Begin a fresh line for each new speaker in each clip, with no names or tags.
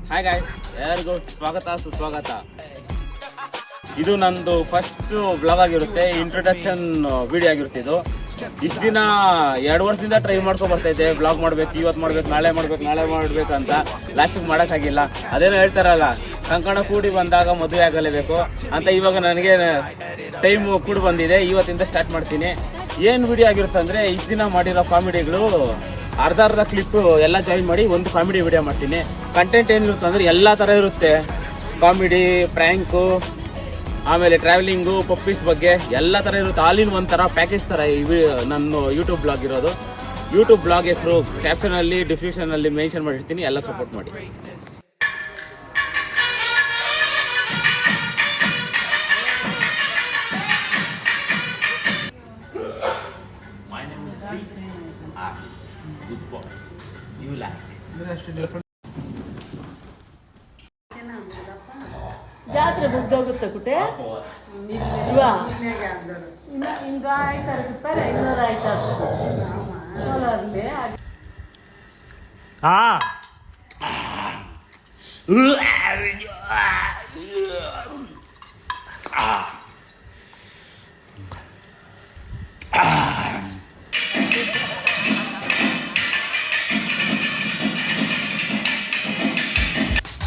Hi guys, ಎಲ್ಲರಿಗೂ ಸ್ವಾಗತ ಸುಸ್ವಾಗತ. ಇದು ನಂದು ಫಸ್ಟ್ ಬ್ಲಾಗ್ ಆಗಿರುತ್ತೆ, ಇಂಟ್ರೊಡಕ್ಷನ್ ವಿಡಿಯೋ ಆಗಿರುತ್ತೆ. ಇದು ಇಷ್ಟು ದಿನ 2 ವರ್ಷದಿಂದ ಟ್ರೈ ಮಾಡ್ಕೊ ಬರ್ತಾ ಇದ್ದೆ, ಬ್ಲಾಗ್ ಮಾಡ್ಬೇಕು, ಇವತ್ತು ಮಾಡ್ಬೇಕು, ನಾಳೆ ಮಾಡ್ಬೇಕು ಅಂತ. ಲಾಸ್ಟಿಗೆ ಮಾಡೋಕ್ಕಾಗಿಲ್ಲ. ಅದೇನೋ ಹೇಳ್ತಾರಲ್ಲ, ಕಂಕಣ ಕೂಡಿ ಬಂದಾಗ ಮದುವೆ ಆಗಲೇಬೇಕು ಅಂತ. ಇವಾಗ ನನಗೆ ಟೈಮ್ ಕೂಡಿ ಬಂದಿದೆ, ಇವತ್ತಿಂದ ಸ್ಟಾರ್ಟ್ ಮಾಡ್ತೀನಿ. ಏನು ವಿಡಿಯೋ ಆಗಿರುತ್ತೆ ಅಂದರೆ, ಇಷ್ಟು ದಿನ ಮಾಡಿರೋ ಕಾಮಿಡಿಗಳು ಅರ್ಧ ಕ್ಲಿಪ್ ಎಲ್ಲ ಜಾಯಿನ್ ಮಾಡಿ ಒಂದು ಕಾಮಿಡಿ ವಿಡಿಯೋ ಮಾಡ್ತೀನಿ. ಕಂಟೆಂಟ್ ಏನಿರುತ್ತೆ ಅಂದರೆ ಎಲ್ಲ ಥರ ಇರುತ್ತೆ. ಕಾಮಿಡಿ, ಪ್ರ್ಯಾಂಕು, ಆಮೇಲೆ ಟ್ರಾವೆಲಿಂಗು, ಪಪ್ಪೀಸ್ ಬಗ್ಗೆ ಎಲ್ಲ ಥರ ಇರುತ್ತೆ. ಆಲ್ ಇನ್ ಒಂಥರ ಪ್ಯಾಕೇಜ್ ಥರ ನನ್ನ ಯೂಟ್ಯೂಬ್ ಬ್ಲಾಗ್ ಇರೋದು. ಯೂಟ್ಯೂಬ್ ಬ್ಲಾಗ್ ಹೆಸರು ಕ್ಯಾಪ್ಷನಲ್ಲಿ, ಡಿಸ್ಕ್ರಿಪ್ಷನಲ್ಲಿ ಮೆನ್ಷನ್ ಮಾಡಿರ್ತೀನಿ, ಎಲ್ಲ ಸಪೋರ್ಟ್ ಮಾಡಿ. Good boy. You like.
ಜಾತ್ರೆ ಮುಗ್ದೋಗುತ್ತೆ ಕುಟೆ ಹಿಂಗ ಆಯ್ತಾರೆ ರೂಪಾಯಿ 500 ಆಯ್ತು.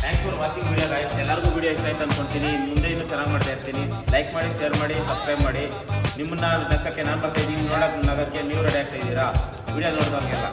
Thanks for watching video guys. ಎಲ್ಲರಿಗೂ ವಿಡಿಯೋ ಇಷ್ಟ ಆಯ್ತು ಅಂದ್ಕೊಳ್ತೀನಿ. ಮುಂದೆ ಇನ್ನೂ ಚೆನ್ನಾಗಿ ಮಾಡ್ತಾ ಇರ್ತೀನಿ. ಲೈಕ್ ಮಾಡಿ, ಶೇರ್ ಮಾಡಿ, ಸಬ್ಸ್ಕ್ರೈಬ್ ಮಾಡಿ. ನಿಮ್ಮನ್ನ ನಗ್ಸಕ್ಕೆ ನಾನು ಬರ್ತಾ ಇದ್ದೀನಿ, ನೋಡೋಕೆ ನಗೋಕ್ಕೆ ನೀವು ರೆಡಿ ಆಗ್ತಾ ಇದ್ದೀರಾ ವಿಡಿಯೋ ನೋಡಿದವ್ರಿಗೆಲ್ಲ.